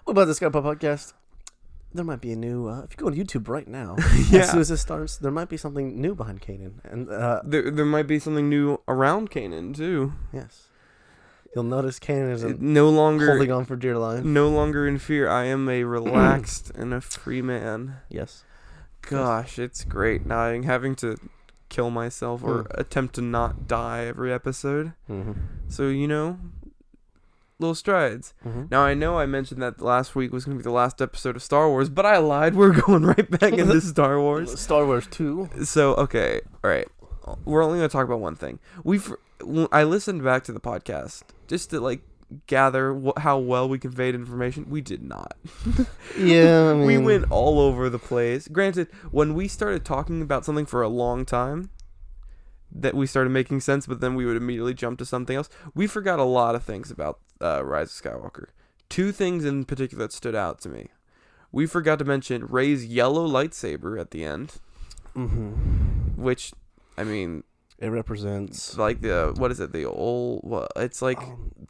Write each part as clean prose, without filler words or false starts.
What about the Scatterpot podcast? There might be a new. If you go on YouTube right now, Yeah. as soon as it starts, there might be something new behind Kanan, and There might be something new around Kanan too. yes, you'll notice Kanan isn't No longer holding on for dear life. No longer in fear. I am a relaxed and a free man. Yes. Gosh, it's great. Now I'm having to kill myself or attempt to not die every episode. Mm-hmm. So, little strides. Mm-hmm. Now, I know I mentioned that last week was going to be the last episode of Star Wars, but I lied. We're going right back into Star Wars. Star Wars 2. So, okay. All right. We're only going to talk about one thing. I listened back to the podcast just to, gather how well we conveyed information. We did not. Yeah, I mean, We went all over the place. Granted, when we started talking about something for a long time, that we started making sense, but then we would immediately jump to something else. We forgot a lot of things about Rise of Skywalker. Two things in particular that stood out to me. We forgot to mention Rey's yellow lightsaber at the end, which, I mean, it represents what is it? The old, it's like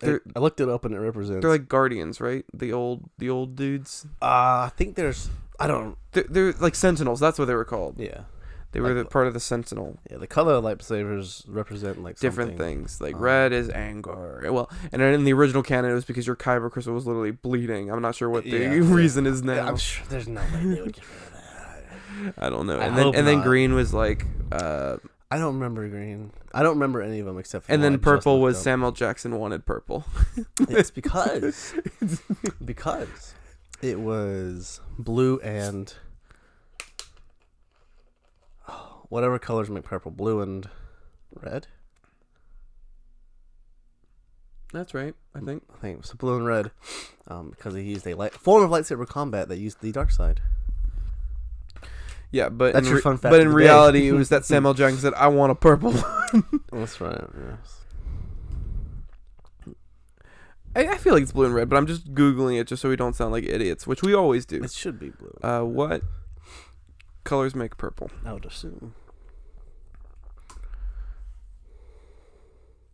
I looked it up and it represents. they're like guardians, right? The old dudes. I think there's. I don't. They're like sentinels. That's what they were called. Yeah. They were the part of the sentinel. Yeah, the color of lightsabers represent Different something. things. Like red is anger. Well, and in the original canon, it was because your kyber crystal was literally bleeding. I'm not sure what the reason is now. I'm sure there's no way they would get rid of that. I don't know. I And hope then not. green was like. I don't remember green. I don't remember any of them except for. And the one then I just purple looked was up. Samuel Jackson wanted purple. It's because it was blue and whatever colors make purple, blue and red. That's right. I think. I think it was blue and red, because he used a form of lightsaber combat that used the dark side. Yeah, but That's your fun fact But of in the reality, day. it was that Samuel Jackson said, "I want a purple one." That's right. Yes. I feel like it's blue and red, but I'm just googling it just so we don't sound like idiots, which we always do. It should be blue. What colors make purple? I would assume.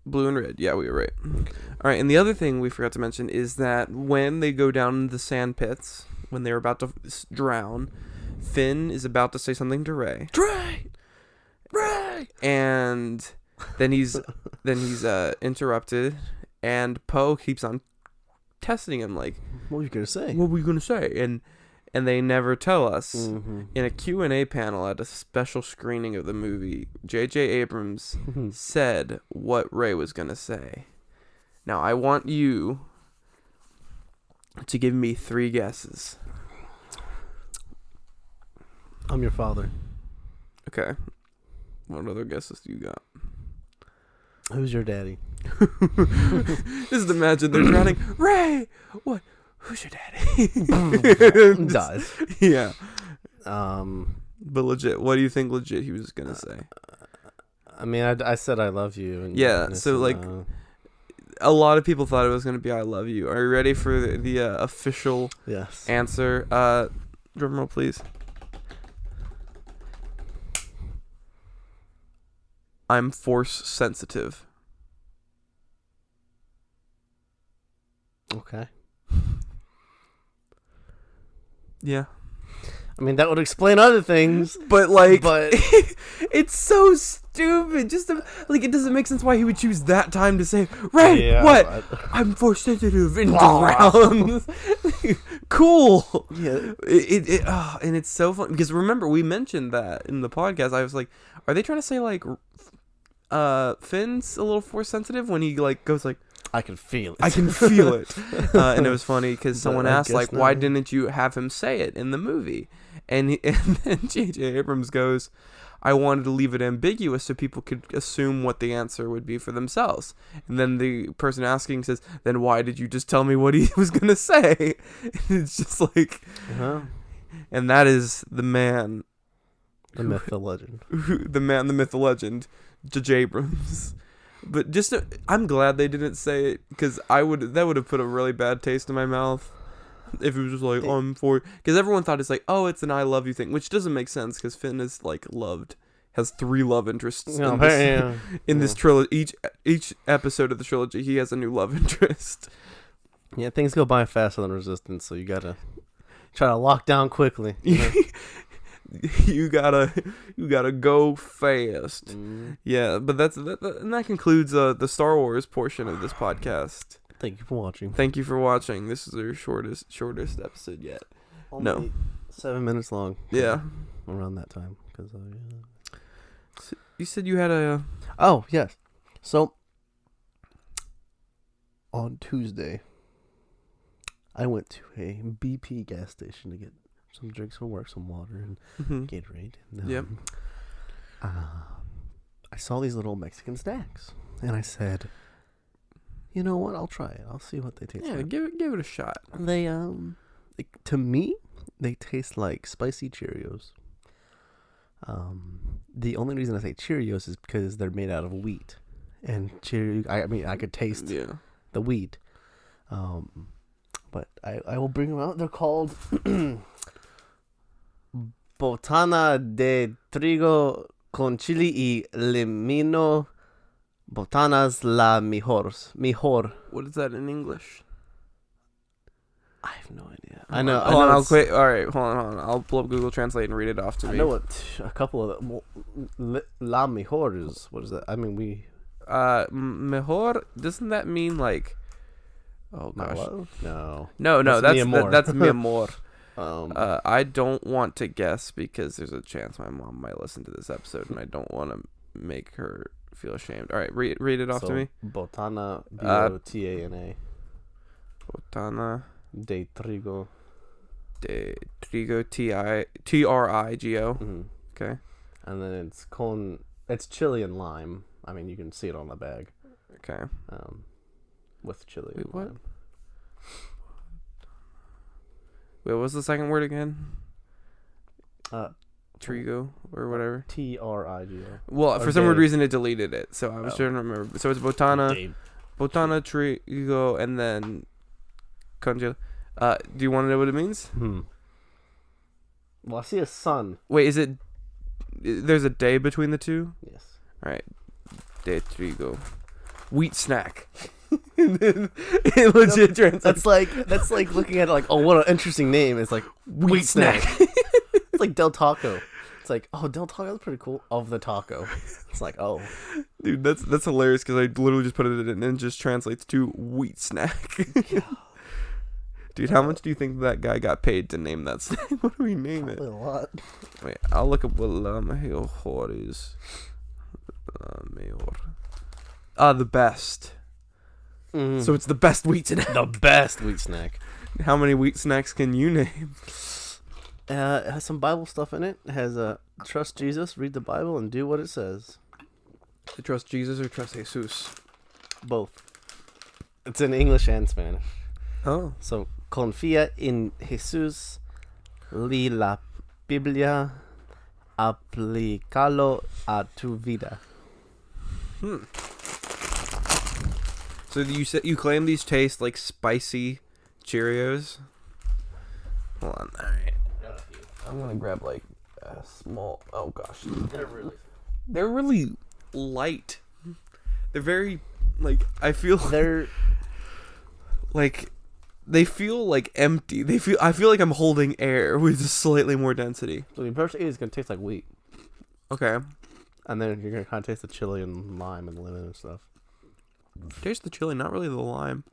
Blue and red. Yeah, we were right. All right, and the other thing we forgot to mention is that when they go down the sand pits, when they're about to drown, Finn is about to say something to Rey. Rey! And then he's interrupted, and Poe keeps on testing him like, What were you gonna say? "What were you gonna say?" And they never tell us. Mm-hmm. In a Q&A panel at a special screening of the movie, J.J. Abrams said what Rey was going to say. Now, I want you to give me 3 guesses. I'm your father. Okay. What other guesses do you got? Who's your daddy? Just imagine they're drowning. Rey! What? Who's your daddy? Dies. Yeah. But legit, what do you think legit he was going to say? I mean, I said I love you. And Yeah, so, a lot of people thought it was going to be I love you. Are you ready for the official yes. answer? Drum roll, please. I'm force sensitive. Okay. Yeah. I mean, that would explain other things. But But it's so stupid. Just it doesn't make sense why he would choose that time to say, Rey, Yeah, what? I'm force sensitive and drown. Cool. Yeah. And it's so fun because remember we mentioned that in the podcast. I was like, are they trying to say Finn's a little force sensitive when he goes like, I can feel it. I can feel it. And it was funny because someone I asked, guess why not. didn't you have him say it in the movie? And then J.J. Abrams goes, I wanted to leave it ambiguous so people could assume what the answer would be for themselves. And then the person asking says, then why did you just tell me what he was going to say? And it's just like, and that is the man. The myth, the legend. The man, the myth, the legend, J.J. Abrams. But I'm glad they didn't say it because that would have put a really bad taste in my mouth if it was just like because everyone thought it's like, oh, it's an I love you thing, which doesn't make sense because Finn is has 3 love interests in this trilogy. Each episode of the trilogy, he has a new love interest. Yeah, things go by faster than Resistance, so you gotta try to lock down quickly. You gotta go fast. Mm. Yeah, but and that concludes the Star Wars portion of this podcast. Thank you for watching. Thank you for watching. This is our shortest episode yet. Only 7 minutes long. Yeah. Around that time, because So you said you had a. Oh yes, so on Tuesday, I went to a BP gas station to get some drinks for work, some water and Gatorade. And, Yep. I saw these little Mexican snacks, and I said, "You know what? I'll try it. I'll see what they taste Yeah, like." give it a shot. They to me, they taste like spicy Cheerios. The only reason I say Cheerios is because they're made out of wheat, and I mean, I could taste the wheat. But I will bring them out. They're called Botana de Trigo con Chili y Limino. Botanas la mejor. What is that in English? I have no idea. I know. Hold on, I'll quit. All right, hold on. I'll pull up Google Translate and read it off to me. I know what a couple of them. La mejor is, what is that? I mean, we. Mejor, doesn't that mean like? Oh gosh. No. No. That's mi amor. I don't want to guess because there's a chance my mom might listen to this episode, and I don't want to make her feel ashamed. All right, read it off to me. Botana, Botana. Botana de Trigo. De Trigo, Trigo. Mm-hmm. Okay. And then it's chili and lime. I mean, you can see it on the bag. Okay. With chili Wait, and what? lime. Wait, what was the second word again? Trigo or whatever. Trigo. Well, for some weird reason it deleted it, so I was trying to remember. So it's Botana, Trigo, and then Congeal. Do you want to know what it means? Well, I see a sun. Wait, is it? There's a day between the two. Yes. All right. De Trigo, wheat snack. It legit translates. That's like looking at it like, oh, what an interesting name. It's like wheat snack. It's like Del Taco. It's like, oh, Del Taco, that's pretty cool. Of the taco. It's like, oh, dude, that's hilarious because I literally just put it in and it just translates to wheat snack. Yeah. Dude, how much do you think that guy got paid to name that snack? What do we name probably it? a lot. Wait, I'll look up what La Mejor is. La Mejor. The best. Mm. So it's the best wheat snack. The best wheat snack. How many wheat snacks can you name? It has some Bible stuff in it. It has trust Jesus, read the Bible, and do what it says. To trust Jesus or trust Jesus? Both. It's in English and Spanish. Oh. So, confía en Jesús, lee la Biblia, aplícalo a tu vida. So you claim these taste like spicy Cheerios? Hold on. All right. I'm gonna grab like a small. Oh gosh. They're really light. They're very like I feel They're like they feel like empty. I feel like I'm holding air with just slightly more density. so the first is gonna taste like wheat, Okay. and then you're gonna kind of taste the chili and lime and lemon and stuff. Taste the chili, not really the lime.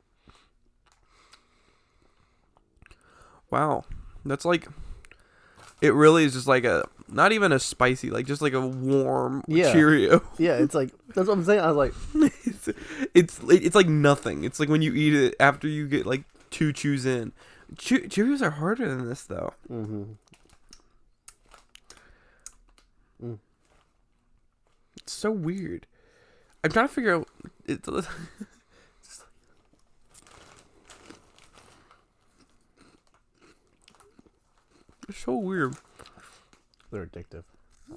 Wow. That's like it really is just like a not even a spicy, like just like a warm Cheerio. Yeah, it's like that's what I'm saying. I was like, it's like nothing. It's like when you eat it after you get like 2 chews in. Cheerios are harder than this though. It's so weird. I'm trying to figure out. It's so weird. they're addictive.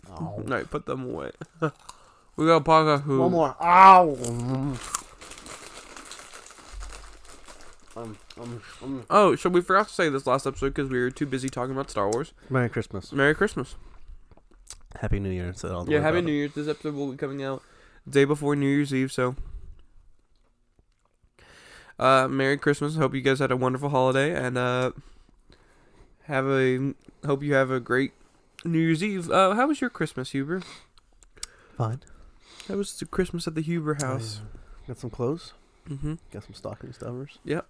Oh. No, put them away. We got a podcast who. One more. Ow. Oh, so we forgot to say this last episode because we were too busy talking about Star Wars. Merry Christmas. Merry Christmas. Happy New Year. So Yeah, Happy New Year's. This episode will be coming out day before New Year's Eve, so Merry Christmas. Hope you guys had a wonderful holiday, and hope you have a great New Year's Eve. How was your Christmas, Huber? Fine. How was the Christmas at the Huber house? Got some clothes. Mm-hmm. Got some stocking stuffers. Yep.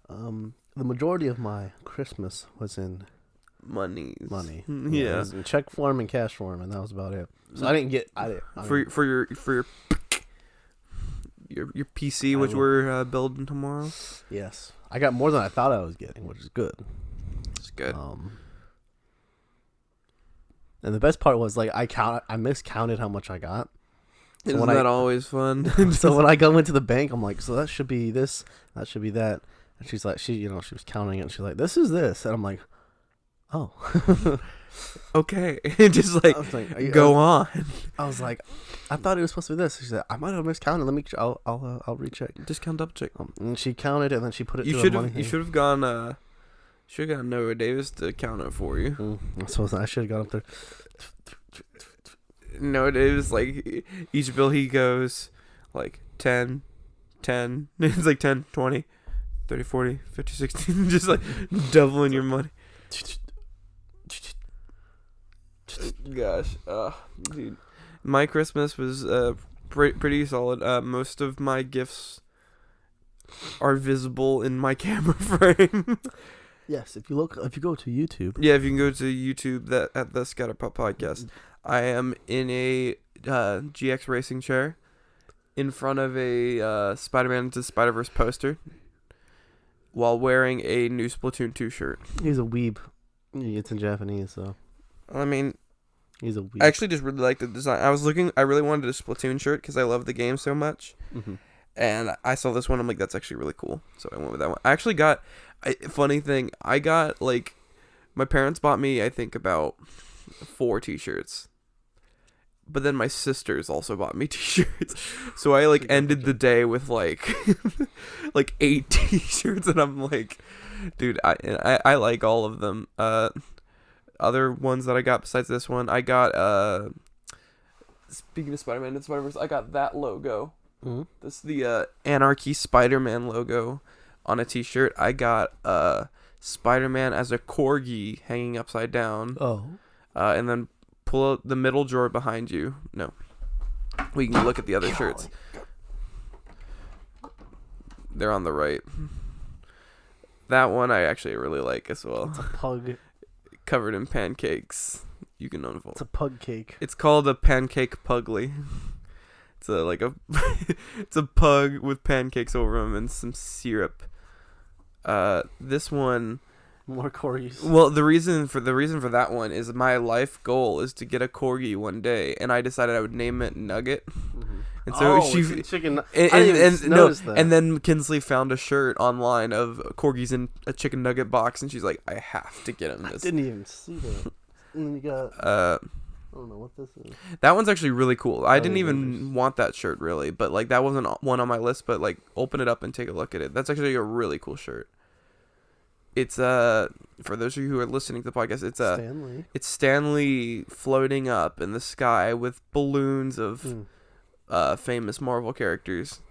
The majority of my Christmas was in money. Yeah. It was in check form and cash form, and that was about it. So I didn't. For your PC, which we're building tomorrow. Yes, I got more than I thought I was getting, which is good. It's good. And the best part was, like, I miscounted how much I got. So Isn't that always fun? So when I go into the bank, I'm like, so that should be this, that should be that. And she's like, she was counting it, and she's like, this is this. And I'm like, oh. Okay. Just like, go on. I was like, I thought it was supposed to be this. She said, I might have miscounted. Let me, I'll recheck. Discount, double check. And she counted, and then she put it. You should have gone. Should have got Noah Davis to count it for you. I should have got up there. Noah Davis, like, each bill he goes, like, 10. It's like 10, 20, 30, 40, 50, 60. Just, like, doubling your money. Gosh. Dude. My Christmas was pretty solid. Most of my gifts are visible in my camera frame. Yes, if you go to YouTube. Yeah, if you can go to YouTube at the Scatterpot podcast. I am in a GX racing chair in front of a Spider-Man Into Spider-Verse poster while wearing a new Splatoon 2 shirt. He's a weeb. It's in Japanese, so. I mean, he's a weeb. I actually just really like the design. I really wanted a Splatoon shirt because I love the game so much. Mm-hmm. And I saw this one. I'm like, that's actually really cool. So I went with that one. I actually got, funny thing, my parents bought me, I think, about 4 t-shirts. But then my sisters also bought me t-shirts. So I, like, ended the day with, like, like 8 t-shirts. And I'm like, dude, I like all of them. Other ones that I got besides this one, I got, speaking of Spider-Man and Spider-Verse, I got that logo. Mm-hmm. This is the Anarchy Spider-Man logo on a t-shirt. I got Spider-Man as a corgi hanging upside down. Oh. And then pull out the middle drawer behind you. No. We can look at the other shirts. They're on the right. That one I actually really like as well. It's a pug. Covered in pancakes. You can unfold. It's a pug cake. It's called a pancake pugly. It's it's a pug with pancakes over him and some syrup. This one, more corgis. Well, the reason for that one is my life goal is to get a corgi one day, and I decided I would name it Nugget. Mm-hmm. And so chicken. And then Kinsley found a shirt online of corgis in a chicken nugget box, and she's like, I have to get him this. I didn't even see that. And then you got. I don't know what this is. That one's actually really cool. I didn't even want that shirt really, but like that wasn't one on my list. But like, open it up and take a look at it. That's actually a really cool shirt. It's for those of you who are listening to the podcast, it's Stanley floating up in the sky with balloons of famous Marvel characters,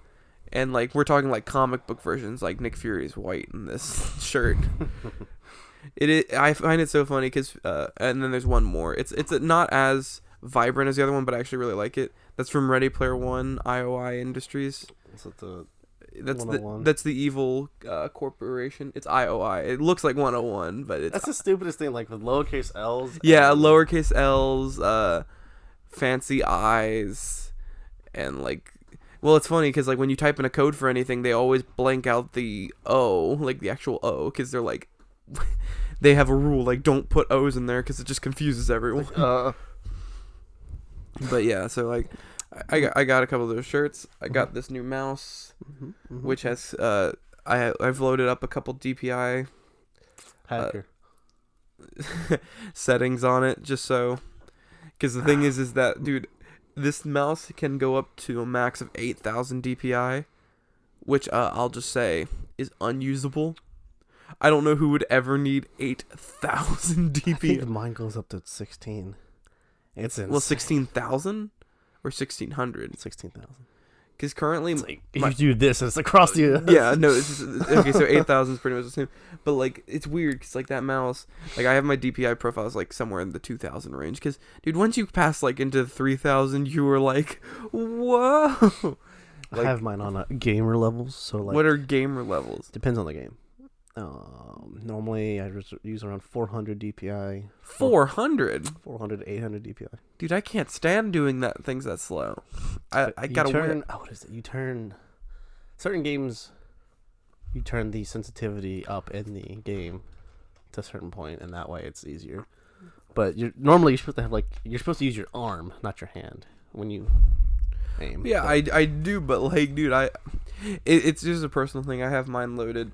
and like we're talking like comic book versions. Like Nick Fury's white in this shirt. I find it so funny because and then there's one more. It's not as vibrant as the other one, but I actually really like it. That's from Ready Player One, IOI Industries. That's the evil corporation. It's IOI. It looks like 101, but that's the stupidest thing. Like with lowercase L's. Yeah, lowercase L's, fancy I's, and like. Well, it's funny because like when you type in a code for anything, they always blank out the O, like the actual O, because they're like. They have a rule like don't put O's in there because it just confuses everyone. But yeah, so like I got a couple of those shirts. I got this new mouse, which has I've loaded up a couple DPI settings on it just so, because the thing is that dude, this mouse can go up to a max of 8,000 DPI, which I'll just say is unusable. I don't know who would ever need 8,000 DPI. I think mine goes up to 16. It's insane. Well, 16,000 or 1,600? 16,000. Because currently, It's like if you do this, it's across the. yeah, no, it's just, okay. So 8,000 is pretty much the same, but like it's weird because like that mouse, like I have my DPI profiles like somewhere in the 2,000 range. Because dude, once you pass like into 3,000, you were like, whoa. I have mine on gamer levels, so like. What are gamer levels? Depends on the game. Normally I just use around 400 DPI. 400. 400 to 800 DPI. Dude, I can't stand doing things that slow. I gotta turn. win. Oh, what is it? You turn certain games. You turn the sensitivity up in the game to a certain point, and that way it's easier. But you're supposed to have you're supposed to use your arm, not your hand, when you aim. Yeah, I do, but like, dude, it's just a personal thing. I have mine loaded.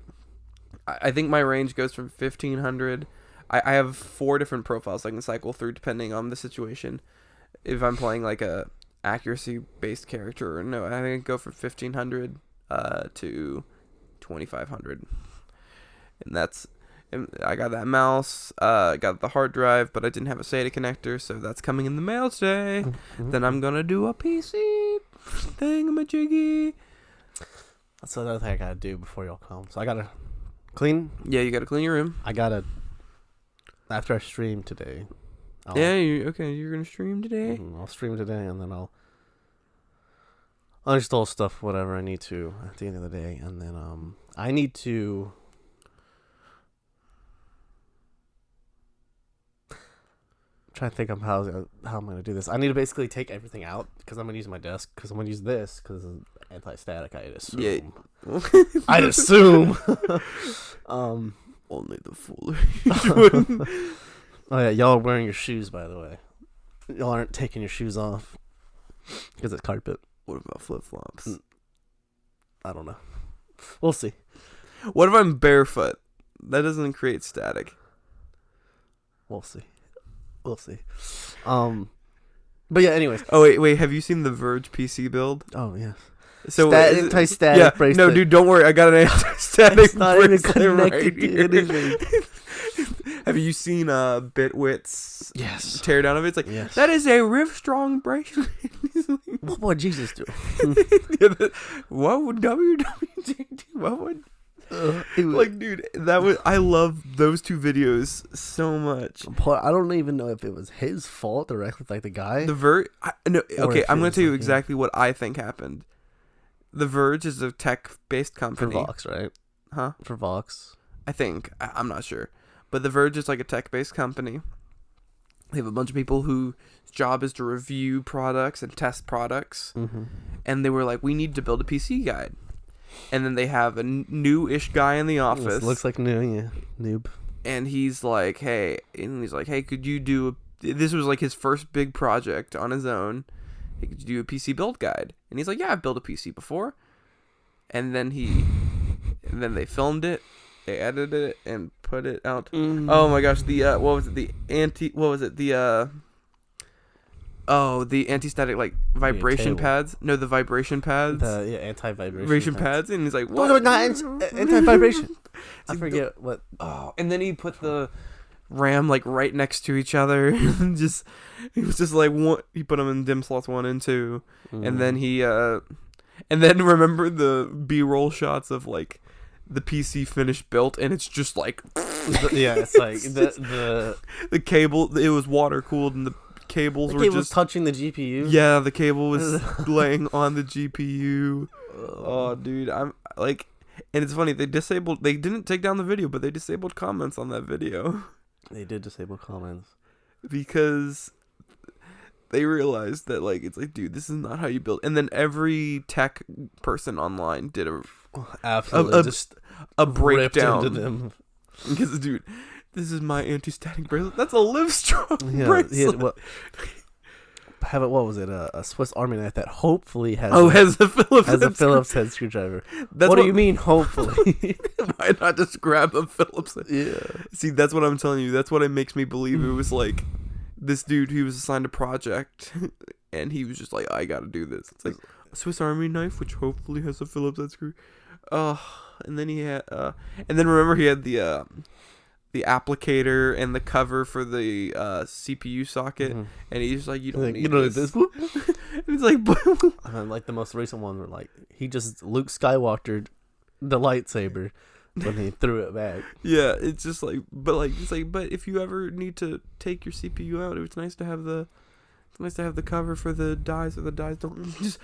I think my range goes from 1,500. I have 4 different profiles I can cycle through depending on the situation. If I'm playing like a accuracy based character or no, I think I go from 1,500 to 2,500, and I got that mouse. Got the hard drive, but I didn't have a SATA connector, so that's coming in the mail today. Then I'm gonna do a PC thingamajiggy. That's another thing I gotta do before y'all come. So I gotta clean. Yeah, you gotta clean your room. I gotta after I stream today. You're gonna stream today. I'll stream today, and then I'll uninstall stuff, whatever I need to at the end of the day, and then I need to. Trying to think of how I'm going to do this. I need to basically take everything out because I'm going to use my desk because I'm going to use this because it's anti-static. I'd assume. Yeah. I'd assume. Only the fool. Oh yeah, y'all are wearing your shoes, by the way. Y'all aren't taking your shoes off because it's carpet. What about flip flops? I don't know. We'll see. What if I'm barefoot? That doesn't create static. We'll see. But yeah, anyways. Oh wait, have you seen the Verge PC build? Oh yeah. So anti-static bracelet. No, dude, don't worry. I got an anti-static it's not even bracelet connected right to here. anything. Have you seen Bitwit's teardown of it? It's like, yes. That is a Riftstrong bracelet. What would Jesus do? What would WWJ do? What would... like, dude, I love those 2 videos so much. I don't even know if it was his fault directly, like the guy. The Verge... Okay, I'm going to tell you like exactly what I think happened. The Verge is a tech-based company. For Vox, right? Huh? For Vox. I think. I'm not sure. But The Verge is like a tech-based company. They have a bunch of people whose job is to review products and test products. Mm-hmm. And they were like, we need to build a PC guide. And then they have a new-ish guy in the office. This looks like new, yeah. Noob. And he's like, hey, could you do this was like his first big project on his own. Hey, could you do a PC build guide? And he's like, yeah, I've built a PC before. And then they filmed it. They edited it and put it out. Mm. Oh my gosh, the anti-static like vibration pads. No, the vibration pads. Anti-vibration pads. And he's like, what? Those are not anti-vibration. I forget what. Oh, and then he put the RAM like right next to each other. And he was just like he put them in dim slots 1 and 2, and then and then remember the B-roll shots of like the PC finished built, and it's just like it's like the cable. It was water cooled, and the cables were just touching the GPU. Yeah, the cable was laying on the GPU. Oh, dude, I'm like, and it's funny. They didn't take down the video, but they disabled comments on that video. They did disable comments because they realized that like it's like, dude, this is not how you build. And then every tech person online did a breakdown into them. Because, dude, this is my anti-static bracelet. That's a Livestrong bracelet. What was it? A Swiss Army knife that hopefully has a Phillips head screwdriver. What do you mean, hopefully? Why not just grab a Phillips head? Yeah. See, that's what I'm telling you. That's what it makes me believe. It was like this dude, he was assigned a project, and he was just like, I gotta do this. It's like a Swiss Army knife, which hopefully has a Phillips head screw. And then he had, and then remember he had the the applicator and the cover for the CPU socket, and he's like, "You don't need this." And he's like, and then, like the most recent one, where like he just Luke Skywalkered the lightsaber when he threw it back. Yeah, it's just like, but if you ever need to take your CPU out, it's nice to have the cover for the dies, or the dies don't just.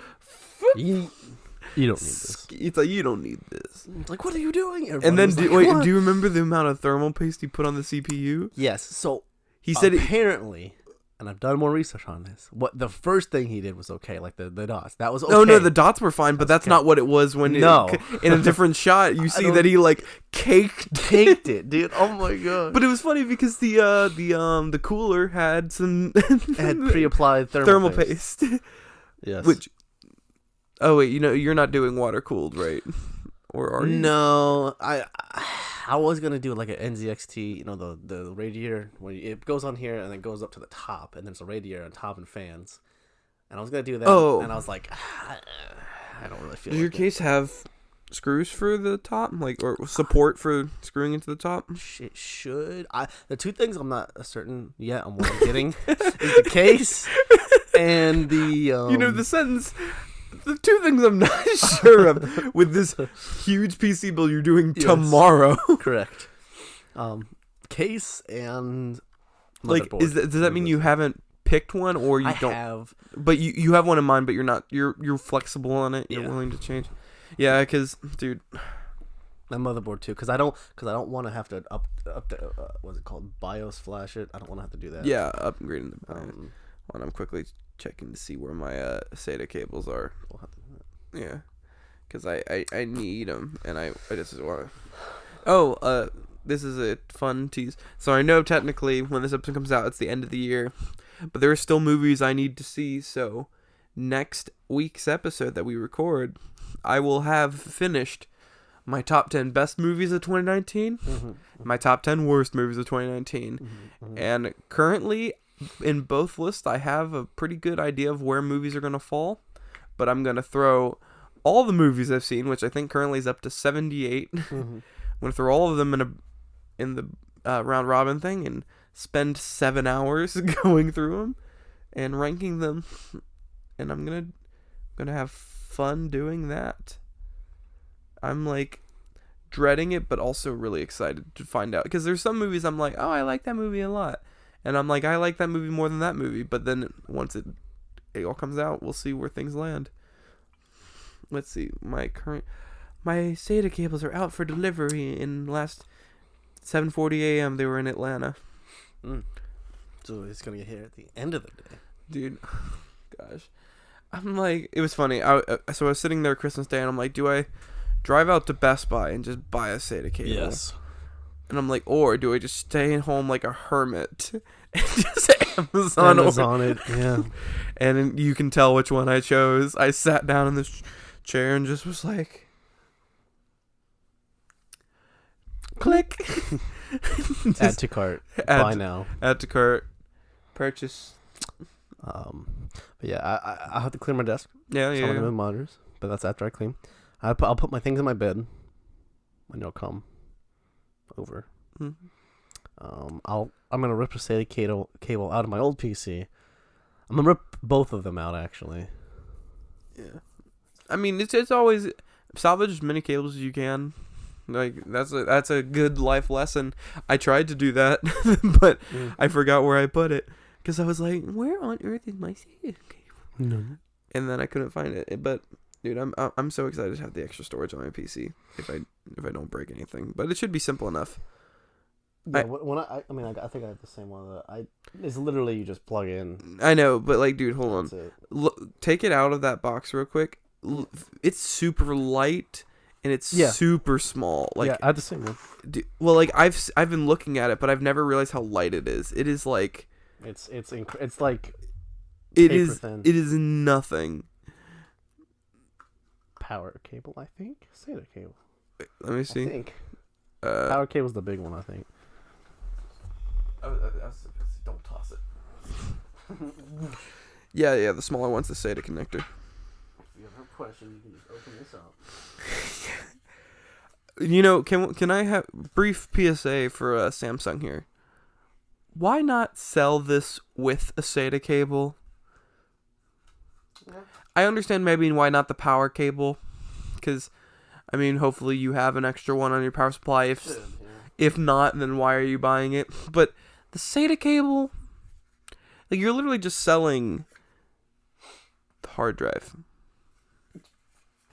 You don't need this. It's like, you don't need this. It's like, what are you doing? And then, do you remember the amount of thermal paste he put on the CPU? Yes. So he said apparently, and I've done more research on this. What the first thing he did was okay, like the dots. That was okay. No, the dots were fine, but that's not what it was when in a different shot you see that he like caked it, dude. Oh my god! But it was funny because the cooler had some had pre-applied thermal paste. Yes. Which. Oh wait, you're not doing water cooled, right? Or are you? No, I was gonna do like an NZXT, the radiator where it goes on here and then goes up to the top, and there's a radiator on top and fans. And I was gonna do that, and I was like, I don't really feel. Does your case have screws for the top, like, or support for screwing into the top? It should. The two things I'm not certain yet on what I'm getting is the case and the the sentence. The two things I'm not sure of with this huge PC build you're doing tomorrow. Correct. Case and like, does that mean you haven't picked one, or you don't? Have. But you have one in mind, but you're not. You're flexible on it. You're willing to change. Yeah, because dude, my motherboard too. Because I don't want to have to up the what's it called, BIOS flash it. I don't want to have to do that. Yeah, upgrading the BIOS. When I'm quickly checking to see where my SATA cables are. We'll have to do that. Yeah, because I need them, and I just want to. Oh, this is a fun tease. So I know technically when this episode comes out, it's the end of the year, but there are still movies I need to see. So next week's episode that we record, I will have finished my top 10 best movies of 2019, my top 10 worst movies of 2019, and currently. In both lists, I have a pretty good idea of where movies are going to fall, but I'm going to throw all the movies I've seen, which I think currently is up to 78. I'm going to throw all of them in the round robin thing and spend 7 hours going through them and ranking them, and I'm gonna have fun doing that. I'm like dreading it, but also really excited to find out, because there's some movies I'm like, oh, I like that movie a lot. And I'm like, I like that movie more than that movie. But then once it all comes out, we'll see where things land. Let's see. My SATA cables are out for delivery in last 7:40 a.m. They were in Atlanta. So it's going to get here at the end of the day. Dude, gosh. I'm like, it was funny. So I was sitting there Christmas Day, and I'm like, do I drive out to Best Buy and just buy a SATA cable? Yes. And I'm like, or do I just stay at home like a hermit and just Amazon it? Yeah. And you can tell which one I chose. I sat down in this chair and just was like, click. Add to cart. Buy now. Add to cart. Purchase. But yeah, I have to clear my desk. Yeah. Some of them monitors, but that's after I clean. I'll put my things in my bed when they'll come over. I'm gonna rip a SATA cable out of my old PC. I'm gonna rip both of them out, actually. Yeah, I mean it's always salvage as many cables as you can. Like that's a good life lesson. I tried to do that, but I forgot where I put it, because I was like, where on earth is my SATA cable? No. And then I couldn't find it. But dude, I'm so excited to have the extra storage on my PC if I don't break anything. But it should be simple enough. Yeah, I think I have the same one. It's literally you just plug in. I know, but like, dude, hold on. Take it out of that box real quick. It's super light and it's super small. Like, yeah, I have the same one. Well, like I've been looking at it, but I've never realized how light it is. It is like it's like it is thin. It is nothing. Power cable, I think. SATA cable. Let me see. I think power cable's the big one, I think. Don't toss it. yeah, the smaller one's the SATA connector. If you have a question, you can just open this up. Can I have brief PSA for Samsung here? Why not sell this with a SATA cable? Yeah. I understand maybe why not the power cable, because hopefully you have an extra one on your power supply. If not, then why are you buying it? But the SATA cable, like, you're literally just selling the hard drive.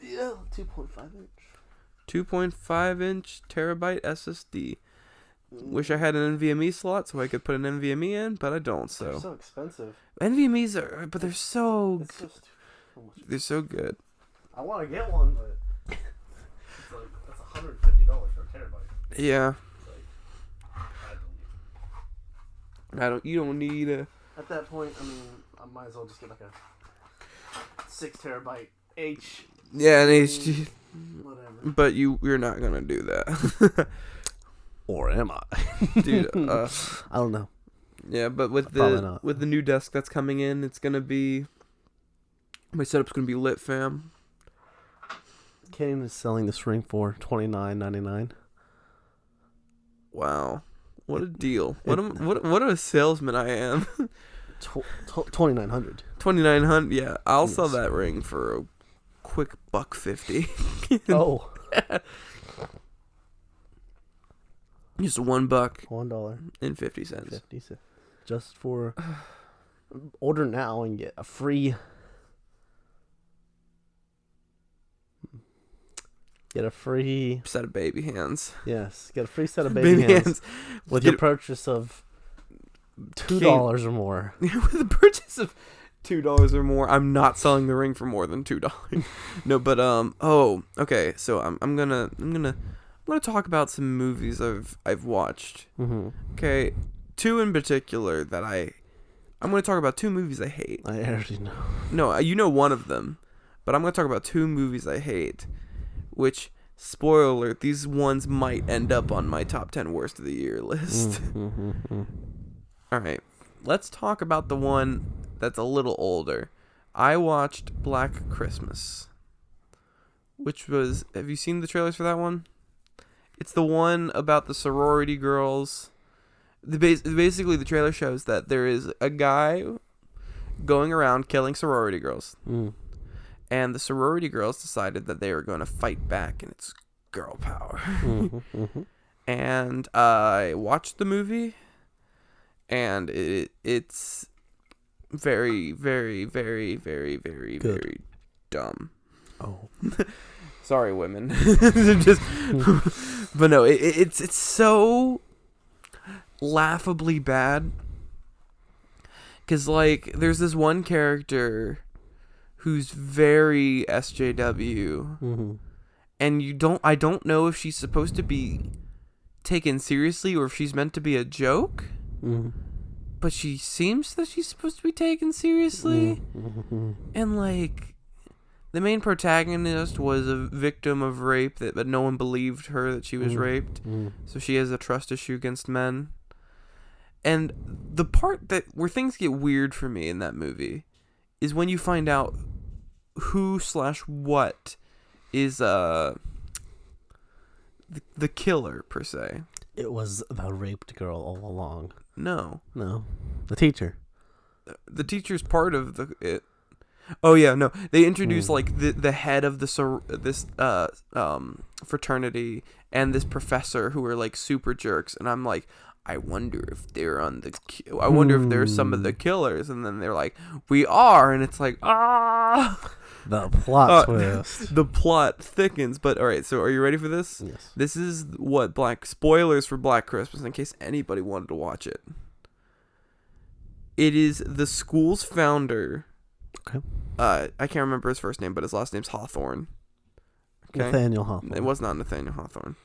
Yeah, 2.5 inch. 2.5 inch terabyte SSD. Wish I had an NVMe slot so I could put an NVMe in, but I don't. They're so expensive. NVMe's are, but they're so good. I want to get one, but it's like that's $150 for a terabyte. Yeah. It's like, You don't need a. At that point, I might as well just get like a 6 terabyte H. Yeah, an HD. Whatever. But you're not gonna do that. Or am I? Dude, I don't know. Yeah, but with Probably the new desk that's coming in, it's gonna be, my setup's gonna be lit, fam. Kane is selling this ring for $29.99. Wow, what a deal! What a salesman I am. 2,900. 2,900. Yeah, I'll sell that ring for a quick $1.50. Oh. Just $1. $1.50. 50 cents. 50 cents. Just for order now and get a free set of baby hands. Yes, get a free set of baby hands with your purchase of $2 or more. With the purchase of $2 or more, I'm not selling the ring for more than $2. No, but okay. So I'm gonna talk about some movies I've watched. Mm-hmm. Okay, two in particular that I'm gonna talk about two movies I hate. I already know. No, you know one of them, but I'm gonna talk about two movies I hate. Which, spoiler alert, these ones might end up on my top 10 worst of the year list. Mm-hmm. All right, let's talk about the one that's a little older. I watched Black Christmas, which was, have you seen the trailers for that one? It's the one about the sorority girls. Basically, the trailer shows that there is a guy going around killing sorority girls. Mm. And the sorority girls decided that they were going to fight back, and it's girl power. Mm-hmm, mm-hmm. And I watched the movie, and it's very, very, very, very, very, Good. very dumb. Oh. Sorry, women. But no, it's so laughably bad. Because, like, there's this one character who's very SJW, Mm-hmm. and I don't know if she's supposed to be taken seriously or if she's meant to be a joke, Mm-hmm. but she seems that she's supposed to be taken seriously, Mm-hmm. and, like, the main protagonist was a victim of rape, but no one believed her that she was raped, so she has a trust issue against men. And the part where things get weird for me in that movie is when you find out who/what is the killer, per se. It was the raped girl all along. No, the teacher. The teacher's part of it. Oh yeah, no. They introduce like the head of this fraternity and this professor who are like super jerks, and I'm like, I wonder if they're I wonder if they're some of the killers, and then they're like, we are, and it's like, the plot twist. The plot thickens. But all right, so are you ready for this? Yes. This is spoilers for Black Christmas in case anybody wanted to watch it. It is the school's founder. Okay. I can't remember his first name, but his last name's Hawthorne. Okay? Nathaniel Hawthorne. It was not Nathaniel Hawthorne.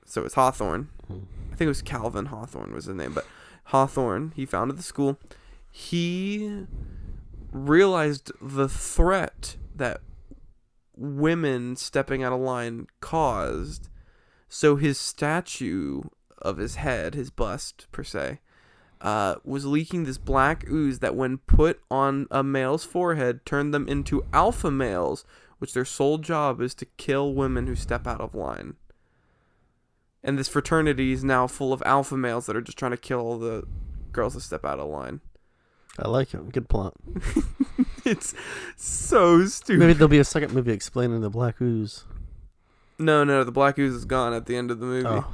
So it's Hawthorne. Hmm. I think it was Calvin Hawthorne was his name, but Hawthorne, he founded the school. He realized the threat that women stepping out of line caused, so his statue of his head, his bust per se, was leaking this black ooze that when put on a male's forehead turned them into alpha males, which their sole job is to kill women who step out of line. And this fraternity is now full of alpha males that are just trying to kill all the girls that step out of line. I like it. Good plot. It's so stupid. Maybe there'll be a second movie explaining the black ooze. No, the black ooze is gone at the end of the movie. Oh.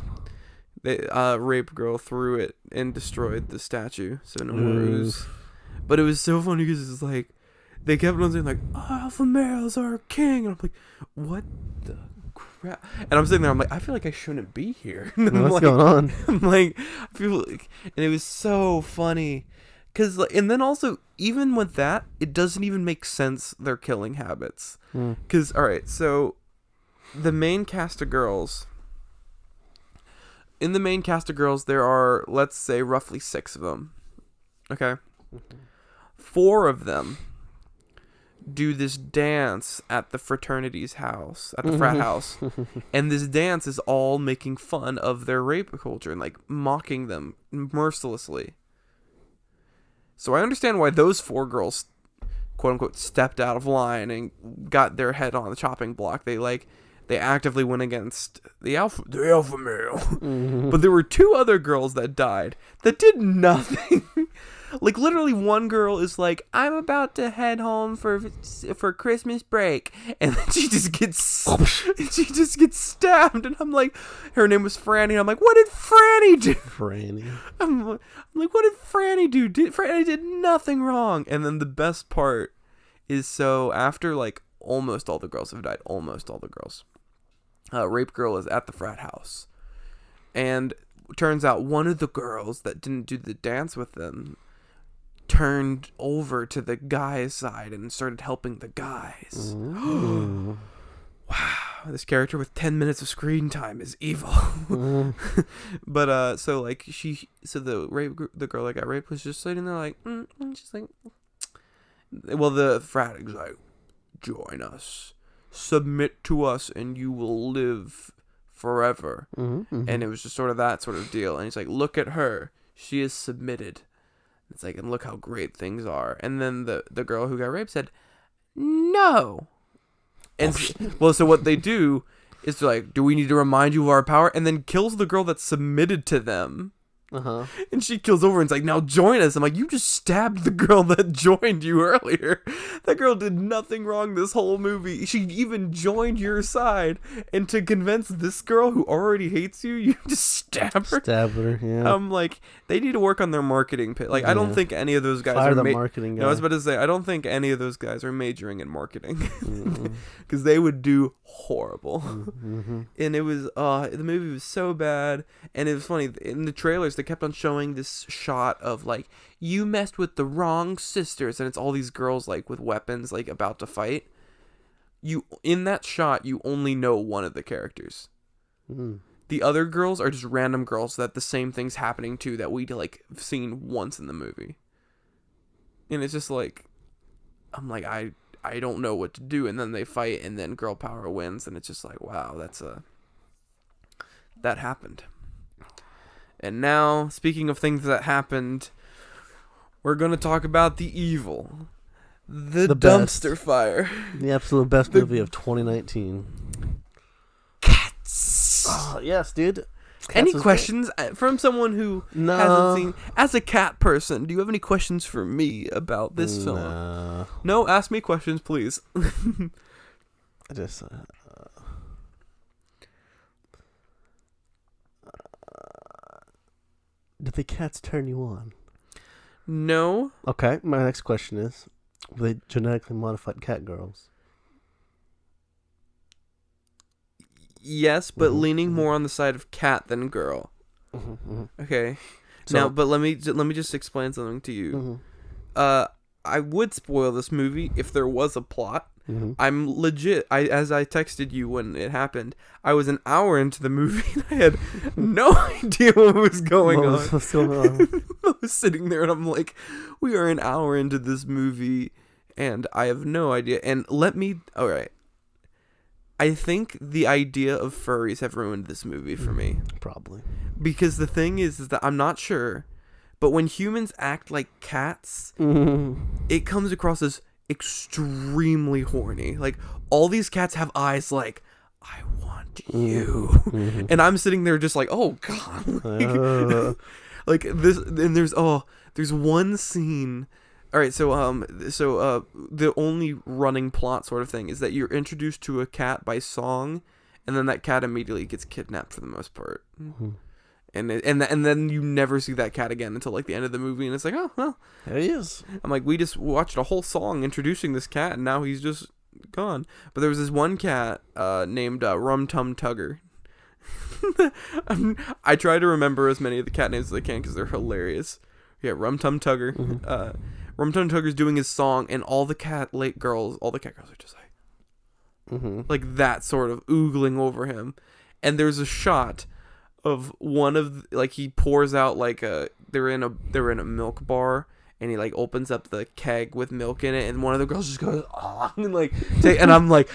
They rape girl threw it and destroyed the statue, so no more ooze. But it was so funny because it's like they kept on saying like alpha males are king, and I'm like, what the crap? And I'm sitting there, I'm like, I feel like I shouldn't be here. What's going on? I'm like, I feel like, and it was so funny. Cause, and then also, even with that, it doesn't even make sense, their killing habits. Because, alright, so, the main cast of girls, in the main cast of girls, there are, let's say, roughly 6 of them. Okay? 4 of them do this dance at the fraternity's house, at the frat house. And this dance is all making fun of their rape culture and, like, mocking them mercilessly. So I understand why those 4 girls, quote unquote, stepped out of line and got their head on the chopping block. They actively went against the alpha male. But there were 2 other girls that died that did nothing. Like, literally, one girl is like, I'm about to head home for Christmas break, and then she just gets stabbed, and I'm like, her name was Franny, and I'm like, what did Franny do? Franny. I'm like, what did Franny do? Franny did nothing wrong. And then the best part is, so after, like, almost all the girls have died, rape girl is at the frat house, and turns out one of the girls that didn't do the dance with them turned over to the guy's side and started helping the guys. Wow, this character with 10 minutes of screen time is evil. But so like the girl that got raped was just sitting there like, she's like, well, the frat is like, join us, submit to us, and you will live forever. And it was just sort of that sort of deal. And he's like, look at her, she is submitted. It's like, and look how great things are. And then the girl who got raped said, no. And so what they do is they're like, do we need to remind you of our power? And then kills the girl that's submitted to them. And she kills over and it's like, now join us. I'm like, you just stabbed the girl that joined you earlier. That girl did nothing wrong this whole movie. She even joined your side. And to convince this girl who already hates you, you just stab her. Yeah. I'm like, they need to work on their marketing pit. Like, I don't think any of those guys Fire are the marketing guy. No, I was about to say, I don't think any of those guys are majoring in marketing. Because they would do horrible. And it was, the movie was so bad. And it was funny, in the trailers, they kept on showing this shot of like, you messed with the wrong sisters, and it's all these girls like with weapons like about to fight. You, in that shot, you only know one of the characters. The other girls are just random girls that the same thing's happening to that we like seen once in the movie. And it's just like, I'm like, I don't know what to do. And then they fight, and then girl power wins, and it's just like, wow, that happened. And now, speaking of things that happened, we're going to talk about the evil. The dumpster fire. The absolute best movie of 2019. Cats. Oh, yes, dude. Cats. Any questions from someone who hasn't seen? As a cat person, do you have any questions for me about this film? No, ask me questions, please. I just... did the cats turn you on? No. Okay, my next question is, were they genetically modified cat girls? Yes, but leaning more on the side of cat than girl. Okay. So, now, but let me just explain something to you. I would spoil this movie if there was a plot. I'm legit. As I texted you when it happened, I was an hour into the movie and I had no idea what was going on. I was sitting there and I'm like, we are an hour into this movie and I have no idea. And all right. I think the idea of furries have ruined this movie for me. Probably. Because the thing is that I'm not sure, but when humans act like cats, it comes across as extremely horny. Like, all these cats have eyes like, I want you. Mhm. And I'm sitting there just like, oh god. Like this, and there's one scene. All right, so the only running plot sort of thing is that you're introduced to a cat by song, and then that cat immediately gets kidnapped for the most part. Mhm. And then you never see that cat again until like the end of the movie, and it's like, oh well. There he is. I'm like, we just watched a whole song introducing this cat, and now he's just gone. But there was this one cat named Rum Tum Tugger. I try to remember as many of the cat names as I can because they're hilarious. Yeah, Rum Tum Tugger. Mhm. Rum Tum Tugger's doing his song, and all the cat girls are just like that sort of oogling over him. And there's a shot of one of like he pours out like they're in a milk bar, and he like opens up the keg with milk in it, and one of the girls just goes and like and I'm like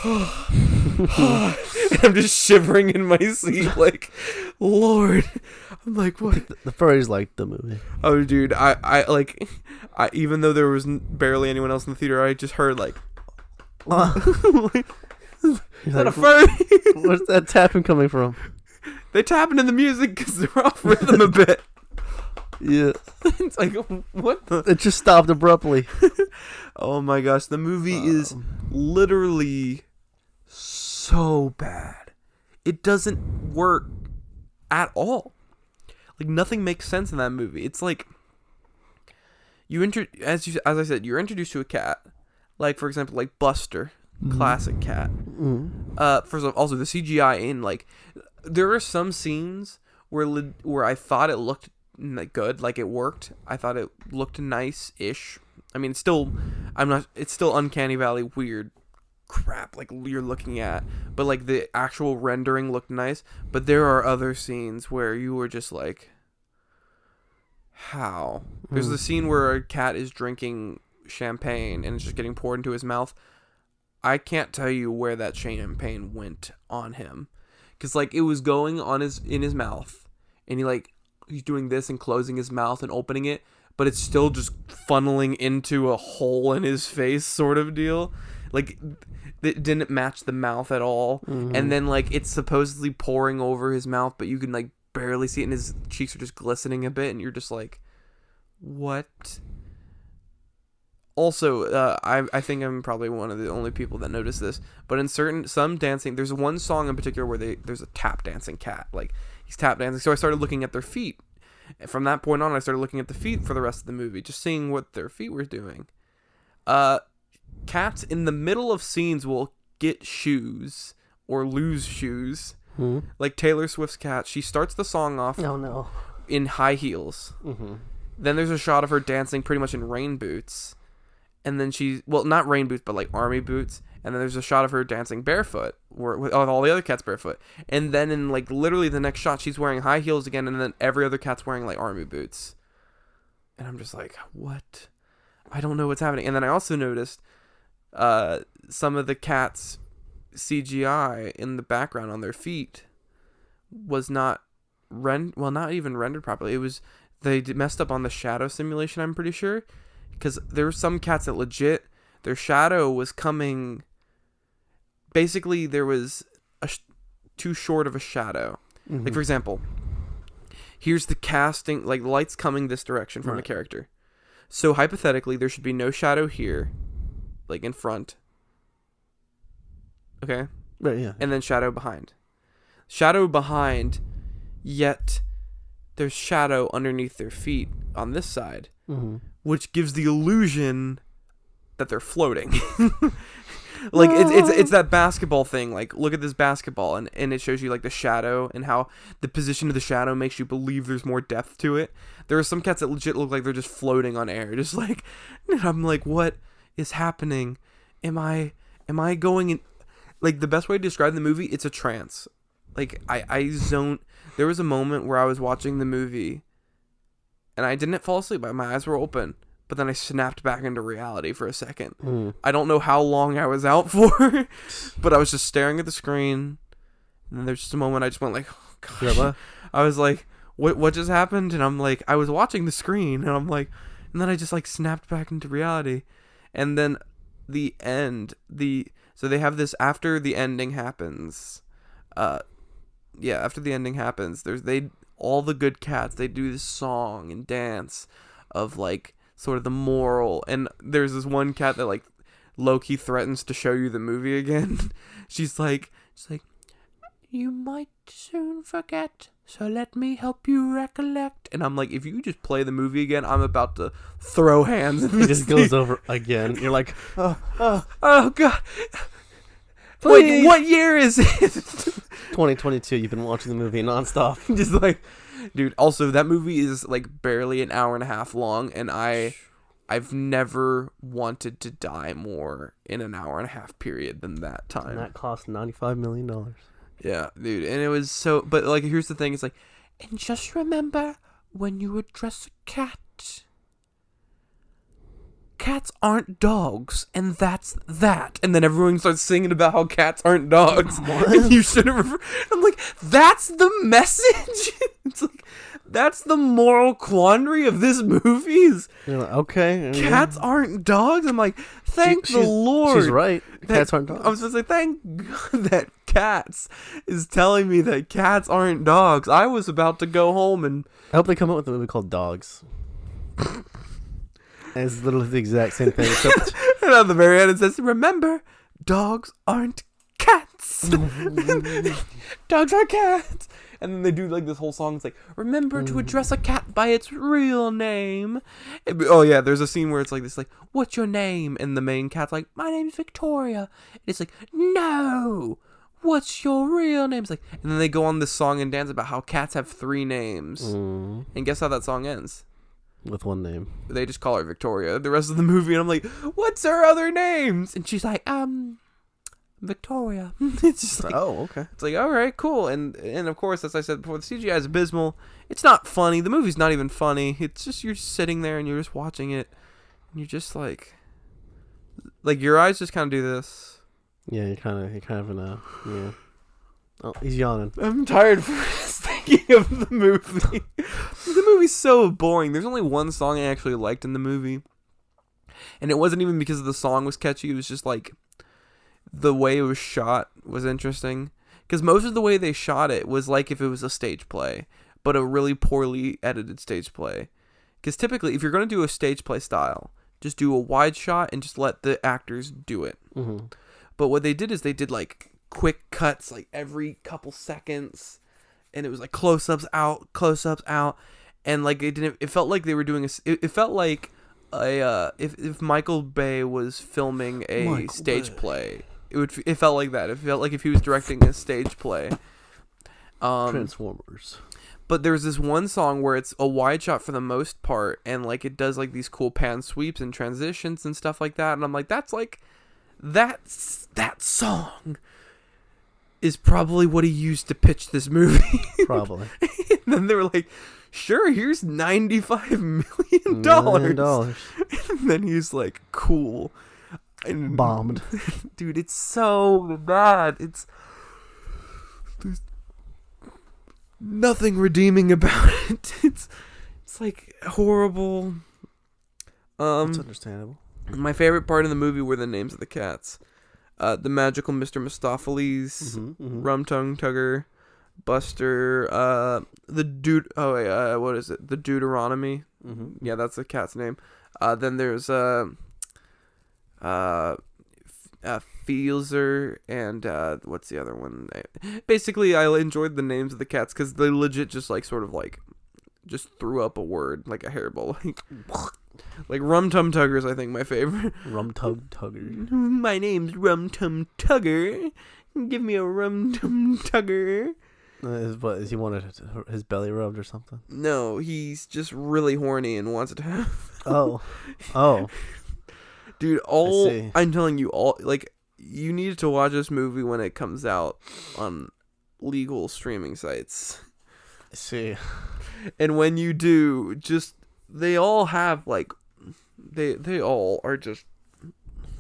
and I'm just shivering in my seat like, Lord. I'm like, what? The furries liked the movie. Oh dude, I even though there was barely anyone else in the theater, I just heard like He's not like, a furry. Where's that tapping coming from? They tapping in the music because they're off rhythm a bit. Yeah. It's like, what the? It just stopped abruptly. Oh my gosh, the movie is literally so bad. It doesn't work at all. Like nothing makes sense in that movie. It's like as I said, you're introduced to a cat, like for example, like Buster, classic cat. First of all, also the CGI in like there are some scenes where I thought it looked good, like it worked. I thought it looked nice-ish. I mean, it's still Uncanny Valley weird crap like you're looking at, but like the actual rendering looked nice. But there are other scenes where you were just like, how? There's the scene where a cat is drinking champagne and it's just getting poured into his mouth. I can't tell you where that champagne went on him, because like it was going on in his mouth, and he's doing this and closing his mouth and opening it, but it's still just funneling into a hole in his face sort of deal. Like it didn't match the mouth at all. And then like it's supposedly pouring over his mouth, but you can like barely see it, and his cheeks are just glistening a bit, and you're just like, what? Also, I think I'm probably one of the only people that notice this, but in some dancing, there's one song in particular where there's a tap dancing cat. Like he's tap dancing, so I started looking at their feet. And from that point on, I started looking at the feet for the rest of the movie, just seeing what their feet were doing. Cats in the middle of scenes will get shoes or lose shoes. Like Taylor Swift's cat, she starts the song off in high heels. Then there's a shot of her dancing pretty much in rain boots. And then not rain boots, but like army boots. And then there's a shot of her dancing barefoot, with all the other cats barefoot. And then in like literally the next shot, she's wearing high heels again, and then every other cat's wearing like army boots. And I'm just like, what? I don't know what's happening. And then I also noticed some of the cats' CGI in the background on their feet was not not even rendered properly. They messed up on the shadow simulation, I'm pretty sure. Because there were some cats that legit, their shadow was coming. Basically, there was too short of a shadow. Like, for example, here's the casting, like, light's coming this direction from a character. So, hypothetically, there should be no shadow here, like, in front. Okay? Right, yeah. And then shadow behind. Shadow behind, yet there's shadow underneath their feet on this side. Which gives the illusion that they're floating. Like it's that basketball thing. Like, look at this basketball, and it shows you like the shadow and how the position of the shadow makes you believe there's more depth to it. There are some cats that legit look like they're just floating on air. Just like, I'm like, what is happening? Am I going in? Like, the best way to describe the movie, it's a trance. Like I zoned. There was a moment where I was watching the movie, and I didn't fall asleep. My eyes were open. But then I snapped back into reality for a second. I don't know how long I was out for, but I was just staring at the screen. And then there's just a moment I just went like, oh, gosh. Yeah, I was like, what just happened? And I'm like, I was watching the screen, and I'm like, and then I just like snapped back into reality. And then the end, so they have this after the ending happens. yeah, after the ending happens, all the good cats, they do this song and dance of like sort of the moral, and there's this one cat that like low-key threatens to show you the movie again. she's like you might soon forget, so let me help you recollect. And I'm like, if you just play the movie again, I'm about to throw hands. It just goes over again. You're like, oh God. Please. Wait, what year is it? 2022. You've been watching the movie nonstop. Just like, dude. Also, that movie is like barely an hour and a half long, and I've never wanted to die more in an hour and a half period than that time. And that cost $95 million. Yeah, dude. And it was so, but like, here's the thing. It's like, and just remember, when you address a cat, cats aren't dogs, and that's that. And then everyone starts singing about how cats aren't dogs. And you shouldn't refer. I'm like, that's the message? It's like, that's the moral quandary of this movie is, You're like, okay. cats aren't dogs? I'm like, thank the Lord. She's right. Cats aren't dogs. I was just like, thank God that Cats is telling me that cats aren't dogs. I was about to go home and... I hope they come up with a movie called Dogs. And it's literally the exact same thing. Except and at the very end it says, remember, dogs aren't cats. Dogs are cats. And then they do like this whole song. It's like, remember to address a cat by its real name. Oh yeah, there's a scene where it's like this, like, what's your name? And the main cat's like, my name's Victoria. And it's like, no, what's your real name? It's like, and then they go on this song and dance about how cats have 3 names. And guess how that song ends? with one name. They just call her Victoria the rest of the movie, and I'm like, what's her other names? And she's like, Victoria. It's just like, Oh, okay. it's like, all right, cool. And of course, as I said before, the CGI is abysmal. It's not funny. The movie's not even funny. It's just, you're just sitting there and you're just watching it, and you're just like your eyes just kind of do this. Yeah, you're kind of in a, yeah. Oh, he's yawning. I'm tired for just thinking of the movie. The movie's so boring. There's only one song I actually liked in the movie, and it wasn't even because the song was catchy. It was just like the way it was shot was interesting, because most of the way they shot it was like if it was a stage play, but a really poorly edited stage play. Because typically, if you're going to do a stage play style, just do a wide shot and just let the actors do it. Mm-hmm. But what they did is they did like quick cuts like every couple seconds, and it was like close-ups out, and like it felt like they were doing it felt like if Michael Bay was filming a stage play, it felt like that. It felt like if he was directing a stage play. Transformers. But there's this one song where it's a wide shot for the most part, and like it does like these cool pan sweeps and transitions and stuff like that, and I'm like, that song is probably what he used to pitch this movie. Probably. And then they were like, sure, here's $95 million. And then he's like, cool. And Bombed. Dude, it's so bad. There's nothing redeeming about it. It's like horrible. That's understandable. My favorite part of the movie were the names of the cats. The magical Mr. Mistopheles, Rum Tongue Tugger, Buster, the dude. Oh wait, what is it? The Deuteronomy. Mm-hmm. Yeah, that's the cat's name. Then there's Fielzer and what's the other one? Basically, I enjoyed the names of the cats because they legit just like sort of like just threw up a word like a hairball. Like Rum Tum Tugger is, I think, my favorite. Rum Tum Tugger. My name's Rum Tum Tugger. Give me a Rum Tum Tugger. Is he wanted his belly rubbed or something? No, he's just really horny and wants to have. Oh. Dude, I'm telling you, like, you need to watch this movie when it comes out on legal streaming sites. I see. And when you do, just, they all have, like, they all are just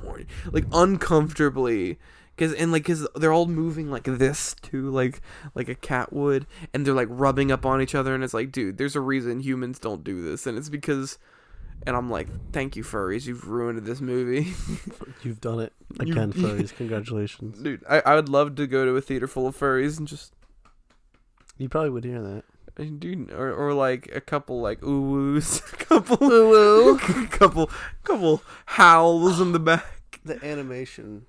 horny. Like, uncomfortably. Because they're all moving like this, too, like a cat would. And they're, like, rubbing up on each other. And it's like, dude, there's a reason humans don't do this. And it's because And I'm like, thank you, furries. You've ruined this movie. You've done it again, furries. Congratulations. Dude, I would love to go to a theater full of furries and just... You probably would hear that. Dude, or like a couple like ooh-woos. A couple Ooh-woo. couple howls in the back. The animation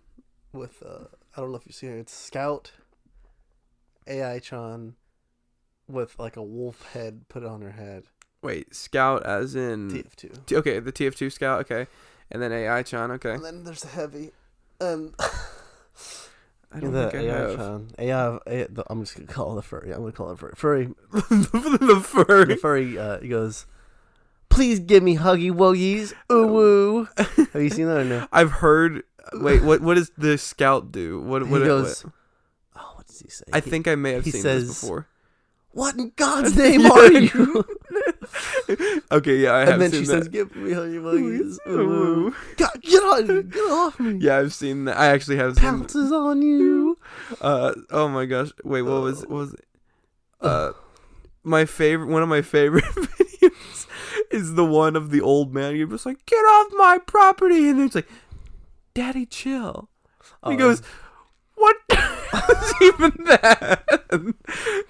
with, I don't know if you've seen it. It's Scout, AI-chan, with like a wolf head put on her head. Wait, Scout as in... TF2. Okay, the TF2 Scout, okay. And then AI-chan, okay. And then there's the Heavy. I don't the think I have. AI-chan. I'm just going to call it the furry. I'm going to call it furry. Furry. The furry. The furry, he goes, please give me huggy wuggies. Ooh woo. Have you seen that or no? I've heard... Wait, what does the Scout do? What He goes, oh, what does he say? I think I may have seen says, this before. what in God's name are you? Okay, yeah, I have seen that. And then she says, give me huggy wuggies. Ooh Ooh. woo. God, get off me. Yeah, I've seen that. I actually have seen that. Pounces on you. Oh my gosh. Wait, what was it? My favorite, one of my favorite videos is the one of the old man. You're just like, get off my property. And then it's like, Daddy, chill. And he goes, what was even that?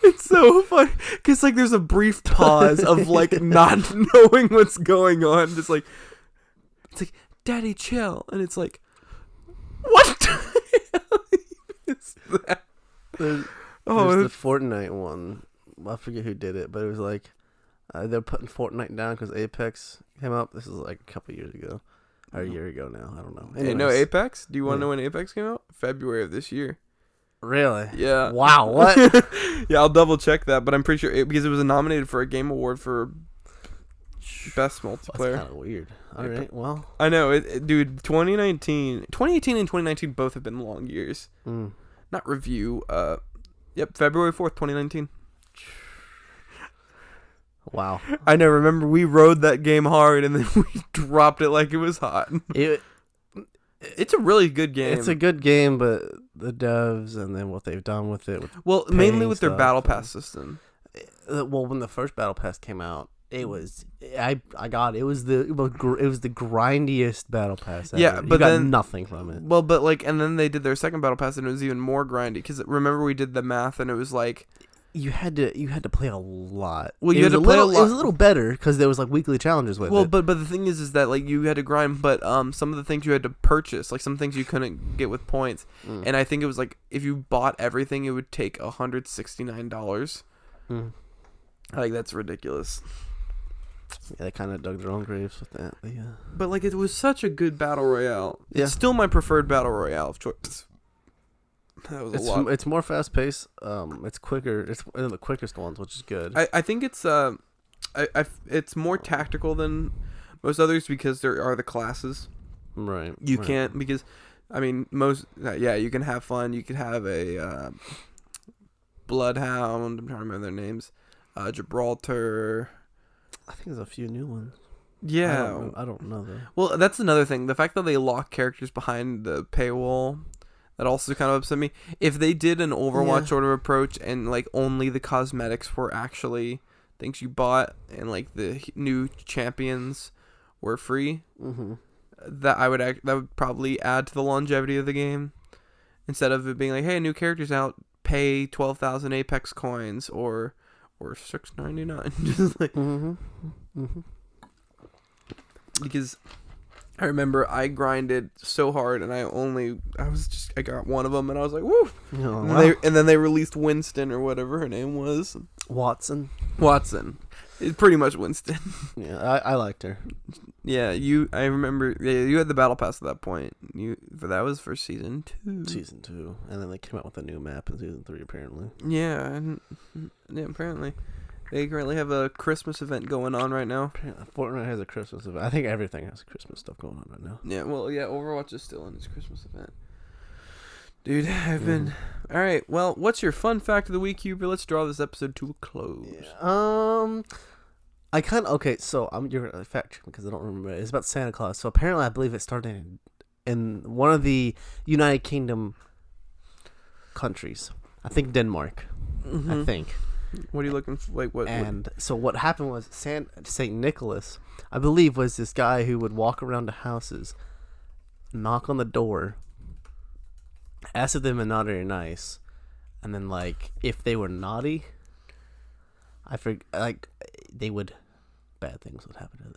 It's so funny. Because, like, there's a brief pause of, like, not knowing what's going on. Just like, it's like, Daddy, chill. And it's like, what the hell is that? There's the Fortnite one. I forget who did it, but it was like they're putting Fortnite down because Apex came up. This is like a couple years ago, or a year ago now. I don't know. Hey, no, Apex? Do you want to know when Apex came out? February of this year. Really? Yeah. Wow. What? Yeah, I'll double check that, but I'm pretty sure because it was nominated for a game award for best multiplayer. That's kind of weird. All right. Well, I know, dude. 2018 and 2019 both have been long years. Not review. Yep, February 4th, 2019. Wow. I know. Remember, we rode that game hard, and then we dropped it like it was hot. It's a really good game. It's a good game, but the devs and then what they've done with it. With mainly with their battle pass system. Well, when the first battle pass came out, it was it was the grindiest battle pass ever. Yeah, but you got then nothing from it. Well, but like, and then they did their second battle pass, and it was even more grindy. Because remember, we did the math, and it was like you had to play a lot. Well, you had to play a lot. It was a little better because there was like weekly challenges with it. Well, but the thing is that like you had to grind, but some of the things you had to purchase, like some things you couldn't get with points, and I think it was like if you bought everything, it would take $169. Like that's ridiculous. Yeah, they kind of dug their own graves with that. But, yeah. But like it was such a good battle royale. Yeah. It's still my preferred battle royale of choice. That was a lot. It's more fast paced. It's quicker. It's one of the quickest ones, which is good. I think it's it's more tactical than most others because there are the classes. Right. You can't because, I mean, you can have fun. You could have a Bloodhound. I'm trying to remember their names. Gibraltar. I think there's a few new ones. Yeah. I don't know though. Well, that's another thing. The fact that they lock characters behind the paywall, that also kind of upset me. If they did an Overwatch sort of approach and like only the cosmetics were actually things you bought and like the new champions were free, that would probably add to the longevity of the game. Instead of it being like, hey, new characters out, pay 12,000 Apex coins or $6.99. Just like, because I remember I grinded so hard and I got one of them and I was like, woo! Oh, wow. And then they released Winston or whatever her name was. Watson. It's pretty much Winston. Yeah, I liked her. Yeah, I remember. Yeah, you had the battle pass at that point. That was for season 2. Season 2, and then they came out with a new map in season 3 apparently. Yeah, apparently. They currently have a Christmas event going on right now. Fortnite has a Christmas event. I think everything has Christmas stuff going on right now. Yeah, well, yeah, Overwatch is still in its Christmas event. Dude, I've been... All right, well, what's your fun fact of the week, Huber? Let's draw this episode to a close. Yeah. I kind of... Okay, so you're going to fact check because I don't remember it. It's about Santa Claus. So apparently I believe it started in one of the United Kingdom countries. I think Denmark. I think. What are you looking for? Like what? And so what happened was Saint Nicholas, I believe, was this guy who would walk around to houses, knock on the door, ask if they've been naughty or nice, and then like if they were naughty, bad things would happen to them.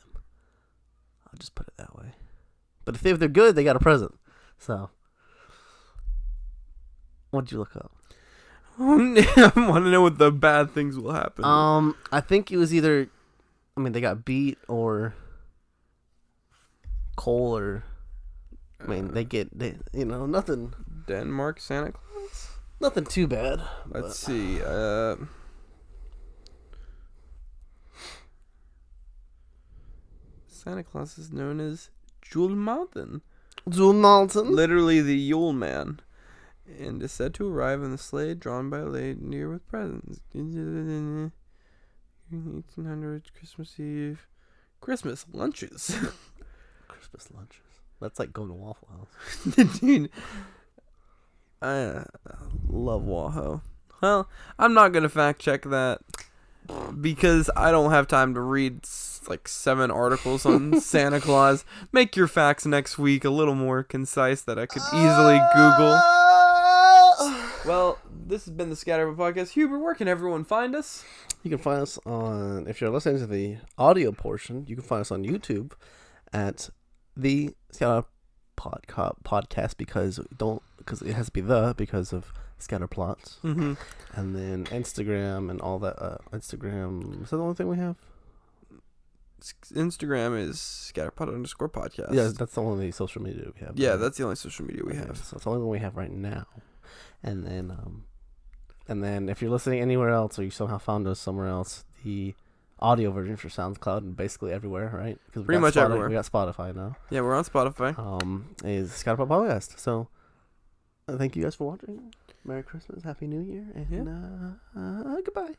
I'll just put it that way. But if they're good, they got a present. So, what'd you look up? I want to know what the bad things will happen. I think it was either, they got beat or coal or, nothing. Denmark Santa Claus? Nothing too bad. Let's see. Santa Claus is known as Julemalten. Julemalten? Literally the Yule Man. And is said to arrive in the sleigh drawn by a reindeer with presents. 1800s, Christmas Eve. Christmas lunches. Christmas lunches. That's like going to Waffle House. Dude, I love Waho. Well, I'm not going to fact check that because I don't have time to read like 7 articles on Santa Claus. Make your facts next week a little more concise that I could easily Google. Well, this has been the Scatterpot Podcast. Hubert, where can everyone find us? You can find us on, if you're listening to the audio portion, you can find us on YouTube at the Scatterpot Podcast because it has to be because of Scatterplots. Mm-hmm. And then Instagram and all that. Instagram, is that the only thing we have? Instagram is Scatterpot_podcast. Yeah, that's the only social media we have. Yeah, that's the only social media we have. So it's the only one we have right now. And then if you're listening anywhere else or you somehow found us somewhere else, the audio version for SoundCloud and basically everywhere, right? Pretty much everywhere. We got Spotify now. Yeah, we're on Spotify. Is Scatterpot Podcast. So thank you guys for watching. Merry Christmas, Happy New Year, and goodbye.